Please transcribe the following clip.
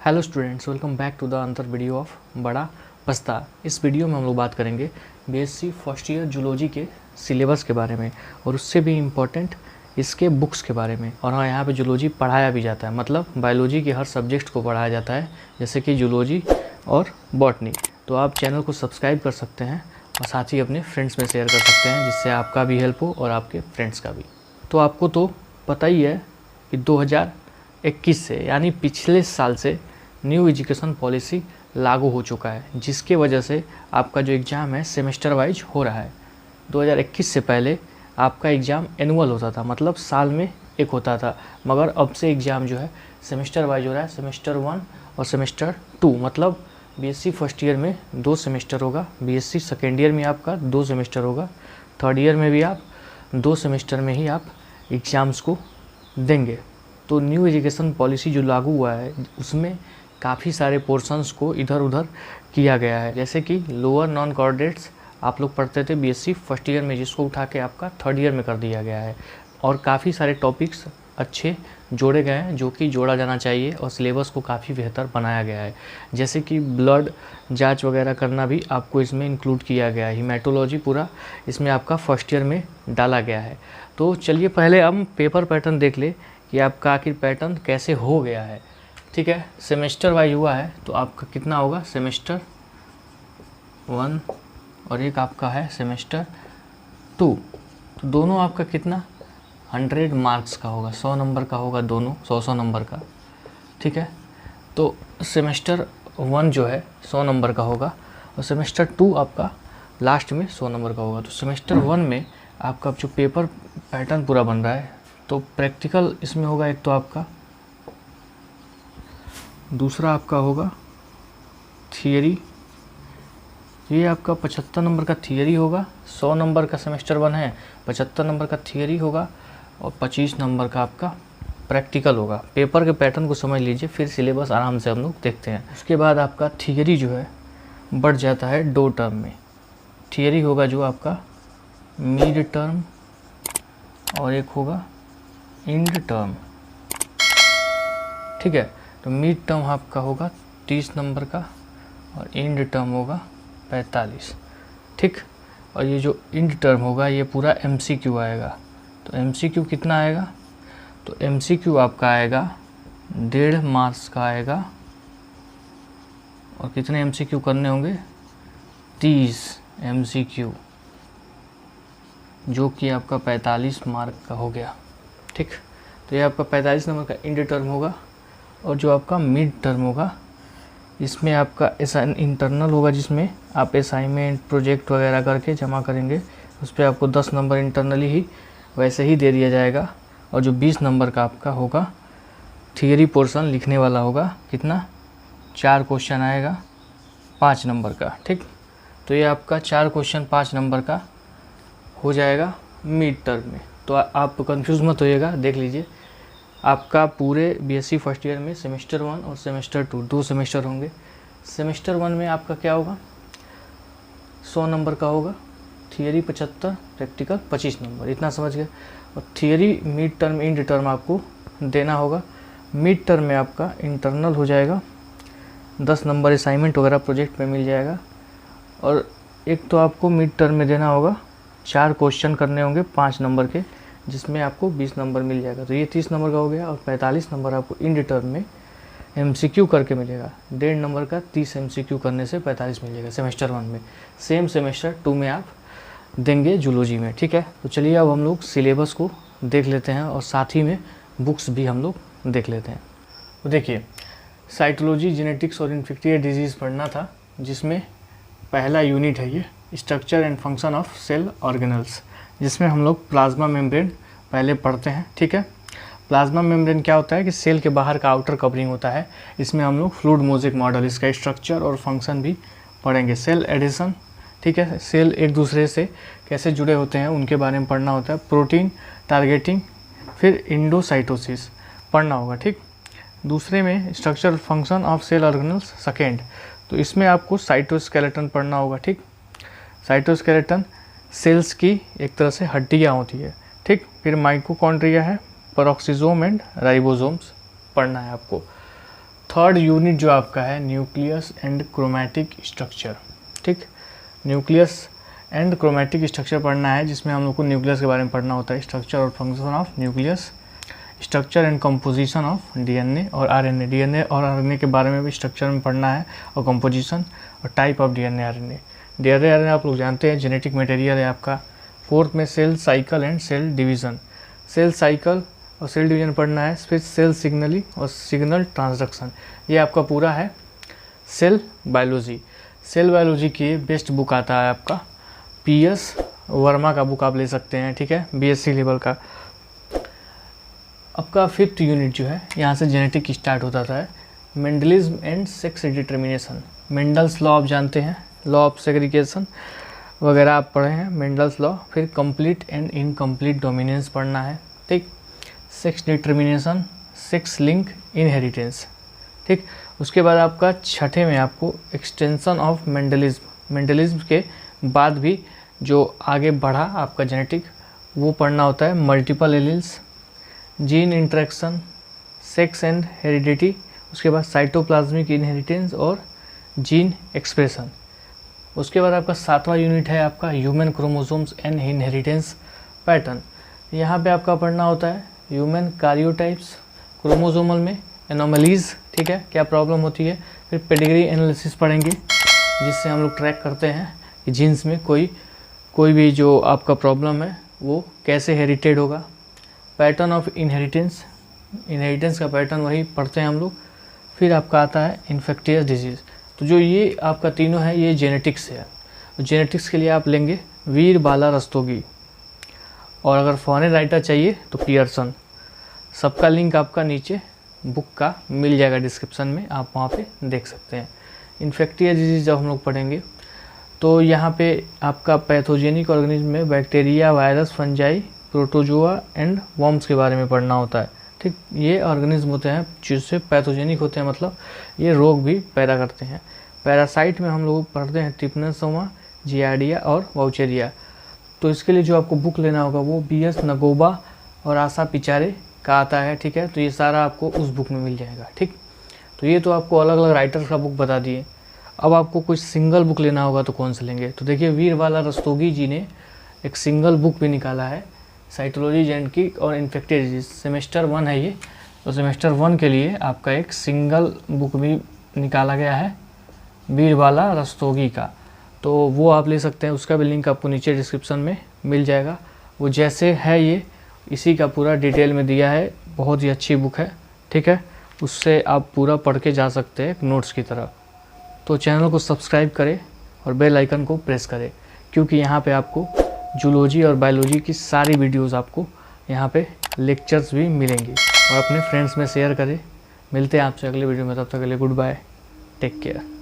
Hello students, welcome back to the another video of बड़ा पस्ता। इस वीडियो में हम लोग बात करेंगे बीएससी फर्स्ट ईयर जूलॉजी के सिलेबस के बारे में और उससे भी इम्पोर्टेंट इसके बुक्स के बारे में। और हाँ, यहाँ पे जूलॉजी पढ़ाया भी जाता है, मतलब बायोलॉजी के हर सब्जेक्ट को पढ़ाया जाता है, जैसे कि जूलॉजी और बॉटनी। तो आप चैनल को सब्सक्राइब कर सकते हैं और साथ ही अपने फ्रेंड्स में शेयर कर सकते हैं, जिससे आपका भी हेल्प हो और आपके फ्रेंड्स का भी। तो आपको तो पता ही है कि 2021 से यानी पिछले साल से न्यू एजुकेशन पॉलिसी लागू हो चुका है, जिसके वजह से आपका जो एग्ज़ाम है सेमेस्टर वाइज हो रहा है। 2021 से पहले आपका एग्ज़ाम एनुअल होता था, मतलब साल में एक होता था, मगर अब से एग्ज़ाम जो है सेमेस्टर वाइज हो रहा है। सेमेस्टर 1 और सेमेस्टर 2, मतलब बीएससी फर्स्ट ईयर में 2 सेमेस्टर होगा, बीएससी सेकेंड ईयर में आपका 2 सेमेस्टर होगा, थर्ड ईयर में भी आप 2 सेमेस्टर में ही आप एग्ज़ाम्स को देंगे। तो न्यू एजुकेशन पॉलिसी जो लागू हुआ है उसमें काफ़ी सारे पोर्शंस को इधर उधर किया गया है, जैसे कि लोअर नॉन कोऑर्डिनेट्स आप लोग पढ़ते थे बीएससी फर्स्ट ईयर में, जिसको उठा के आपका थर्ड ईयर में कर दिया गया है। और काफ़ी सारे टॉपिक्स अच्छे जोड़े गए हैं जो कि जोड़ा जाना चाहिए, और सिलेबस को काफ़ी बेहतर बनाया गया है, जैसे कि ब्लड जांच वगैरह करना भी आपको इसमें इंक्लूड किया गया है। हीमेटोलॉजी पूरा इसमें आपका फर्स्ट ईयर में डाला गया है। तो चलिए पहले हम पेपर पैटर्न देख ले कि आपका आखिर पैटर्न कैसे हो गया है। ठीक है, सेमेस्टर वाइज हुआ है तो आपका कितना होगा, सेमेस्टर 1 और एक आपका है सेमेस्टर 2। तो दोनों आपका कितना 100 मार्क्स का होगा, 100 नंबर का होगा, दोनों 100 नंबर का। ठीक है, तो सेमेस्टर 1 जो है 100 नंबर का होगा और सेमेस्टर 2 आपका लास्ट में 100 नंबर का होगा। तो सेमेस्टर 1 में आपका जो पेपर पैटर्न पूरा बन रहा है, तो प्रैक्टिकल इसमें होगा एक तो आपका, दूसरा आपका होगा थियरी। ये आपका 75 नंबर का थियरी होगा, 100 नंबर का सेमेस्टर 1 है, 75 नंबर का थियरी होगा और 25 नंबर का आपका प्रैक्टिकल होगा। पेपर के पैटर्न को समझ लीजिए, फिर सिलेबस आराम से हम लोग देखते हैं। उसके बाद आपका थियरी जो है बढ़ जाता है 2 टर्म में। थियरी होगा जो आपका मिड टर्म और एक होगा एंड टर्म। ठीक है, तो मिड टर्म आपका होगा 30 नंबर का और एंड टर्म होगा 45। ठीक, और ये जो एंड टर्म होगा ये पूरा एमसीक्यू आएगा। तो एमसीक्यू कितना आएगा, तो एमसीक्यू आपका आएगा 1.5 मार्क्स का आएगा। और कितने एमसीक्यू करने होंगे, 30 एमसीक्यू, जो कि आपका 45 मार्क का हो गया। ठीक, तो ये आपका 45 नंबर का एंड टर्म होगा। और जो आपका मिड टर्म होगा इसमें आपका इंटरनल होगा, जिसमें आप असाइनमेंट प्रोजेक्ट वगैरह करके जमा करेंगे, उस पर आपको 10 नंबर इंटरनली ही वैसे ही दे दिया जाएगा। और जो 20 नंबर का आपका होगा थियरी पोर्शन लिखने वाला होगा, कितना 4 क्वेश्चन आएगा 5 नंबर का। ठीक, तो ये आपका 4 क्वेश्चन 5 नंबर का हो जाएगा मिड टर्म में। तो आप कंफ्यूज मत होइएगा, देख लीजिए आपका पूरे बीएससी फर्स्ट ईयर में सेमेस्टर 1 और सेमेस्टर 2 2 सेमेस्टर होंगे। सेमेस्टर 1 में आपका क्या होगा, 100 नंबर का होगा, थियरी 75, प्रैक्टिकल 25 नंबर, इतना समझ गए। और theory mid term and term आपको देना होगा। मिड टर्म में आपका इंटरनल हो जाएगा, 10 नंबर असाइनमेंट वगैरह प्रोजेक्ट में मिल जाएगा। और एक तो आपको मिड टर्म में देना होगा, 4 क्वेश्चन करने होंगे 5 नंबर के, जिसमें आपको 20 नंबर मिल जाएगा। तो ये 30 नंबर का हो गया। और 45 नंबर आपको एंड टर्म में एमसीक्यू करके मिलेगा, 1.5 नंबर का 30 एमसीक्यू करने से 45 मिल जाएगा सेमेस्टर 1 में। सेम सेमेस्टर 2 में आप देंगे जूलॉजी में। ठीक है, तो चलिए अब हम लोग सिलेबस को देख लेते हैं और साथ ही में बुक्स भी हम लोग देख लेते हैं। तो देखिए, साइटोलॉजी, जेनेटिक्स और इन्फेक्टियस डिजीज़ पढ़ना था, जिसमें पहला यूनिट है ये structure and function of cell organelles, जिसमें हम लोग प्लाज्मा मेम्ब्रेन पहले पढ़ते हैं। ठीक है, प्लाज्मा मेम्ब्रेन क्या होता है कि सेल के बाहर का आउटर कवरिंग होता है। इसमें हम लोग फ्लूइड मोज़ेक मॉडल, इसका स्ट्रक्चर और फंक्शन भी पढ़ेंगे। सेल एडिशन, ठीक है, सेल एक दूसरे से कैसे जुड़े होते हैं उनके बारे में पढ़ना होता है। प्रोटीन टारगेटिंग, फिर इंडोसाइटोसिस पढ़ना होगा। ठीक, दूसरे में structure function of cell organelles second, तो इसमें आपको साइटोस्केलेटन पढ़ना होगा। ठीक, साइटोस्केलेटन सेल्स की एक तरह से हड्डियाँ होती है। ठीक, फिर माइटोकॉन्ड्रिया है, पेरोक्सिसोम एंड राइबोसोम्स पढ़ना है आपको। थर्ड यूनिट जो आपका है न्यूक्लियस एंड क्रोमैटिक स्ट्रक्चर। ठीक, न्यूक्लियस एंड क्रोमैटिक स्ट्रक्चर पढ़ना है, जिसमें हम लोग को न्यूक्लियस के बारे में पढ़ना होता है, स्ट्रक्चर और function of nucleus, structure and composition of DNA और आरएनए। डीएनए और आरएनए के बारे में भी स्ट्रक्चर में पढ़ना है, और कंपोजिशन और type of DNA RNA. DNA RNA आप लोग जानते हैं जेनेटिक मटेरियल है आपका। फोर्थ में cell cycle and cell division. Cell cycle और सेल डिवीज़न पढ़ना है। फिर सेल सिग्नलिंग और सिग्नल ट्रांसडक्शन, ये आपका पूरा है सेल बायोलॉजी। सेल बायोलॉजी की बेस्ट बुक आता है आपका PS वर्मा का बुक आप ले सकते हैं। ठीक है, BSc लेवल का। आपका फिफ्थ यूनिट जो है, यहाँ से जेनेटिक स्टार्ट होता था, Mendelism and sex determination. Mendel's law आप जानते हैं, लॉ ऑफ सेग्रीगेशन वगैरह आप पढ़े हैं, मेंडल्स लॉ। फिर कंप्लीट एंड इनकम्प्लीट डोमिनेंस पढ़ना है। ठीक, sex determination, sex link inheritance. ठीक, उसके बाद आपका छठे में आपको एक्सटेंशन ऑफ मेंडलिज्म। मेंडलिज्म के बाद भी जो आगे बढ़ा आपका जेनेटिक, वो पढ़ना होता है multiple alleles, gene interaction, sex and heredity. उसके बाद साइटोप्लाज्मिक इनहेरिटेंस और जीन एक्सप्रेशन। उसके बाद आपका सातवां यूनिट है आपका human chromosomes and inheritance pattern. यहाँ पे आपका पढ़ना होता है ह्यूमन कार्योटाइप्स, क्रोमोसोमल में एनोमलीज, ठीक है, क्या प्रॉब्लम होती है। फिर पेडिग्री एनालिसिस पढ़ेंगे, जिससे हम लोग ट्रैक करते हैं कि जीन्स में कोई भी जो आपका प्रॉब्लम है वो कैसे हेरिटेड होगा। पैटर्न ऑफ इनहेरिटेंस, इनहेरिटेंस का पैटर्न वही पढ़ते हैं हम लोग। फिर आपका आता है इन्फेक्टियस डिजीज़। तो जो ये आपका तीनों है ये जेनेटिक्स है। जेनेटिक्स के लिए आप लेंगे वीर बाला रस्तोगी, और अगर फॉरेन राइटर चाहिए तो पियर्सन। सबका लिंक आपका नीचे बुक का मिल जाएगा डिस्क्रिप्शन में, आप वहाँ पे देख सकते हैं। इन्फेक्टियस डिजीज़ जब हम लोग पढ़ेंगे तो यहाँ पे आपका पैथोजेनिक ऑर्गेनिज्म में bacteria, virus, fungi, protozoa and worms के बारे में पढ़ना होता है। ठीक, ये ऑर्गेनिज्म होते हैं जिससे पैथोजेनिक होते हैं, मतलब ये रोग भी पैदा करते हैं। पैरासाइट में हम लोग पढ़ते हैं ट्रिपनोसोमा, जियार्डिया और वाउचेरिया। तो इसके लिए जो आपको बुक लेना होगा वो BS नगोबा और आशा पिचारे का आता है। ठीक है, तो ये सारा आपको उस बुक में मिल जाएगा। ठीक, तो ये तो आपको अलग अलग राइटर्स का बुक बता दिए। अब आपको कुछ सिंगल बुक लेना होगा तो कौन सा लेंगे, तो देखिए वीर बाला रस्तोगी जी ने एक सिंगल बुक भी निकाला है, साइटोलॉजी जेनेटिक और इन्फेक्टियस डिजीज। सेमेस्टर 1 है ये, तो सेमेस्टर 1 के लिए आपका एक सिंगल बुक भी निकाला गया है वीर बाला रस्तोगी का, तो वो आप ले सकते हैं। उसका भी लिंक आपको नीचे डिस्क्रिप्शन में मिल जाएगा। वो जैसे है ये इसी का पूरा डिटेल में दिया है, बहुत ही अच्छी बुक है। ठीक है, उससे आप पूरा पढ़ के जा सकते हैं नोट्स की तरह। तो चैनल को सब्सक्राइब करें और बेल आइकन को प्रेस करें, क्योंकि यहाँ पे आपको जूलॉजी और बायोलॉजी की सारी वीडियोस आपको यहाँ पे लेक्चर्स भी मिलेंगी। और अपने फ्रेंड्स में शेयर करें। मिलते हैं आपसे अगले वीडियो में, तब तक के लिए गुड बाय, टेक केयर।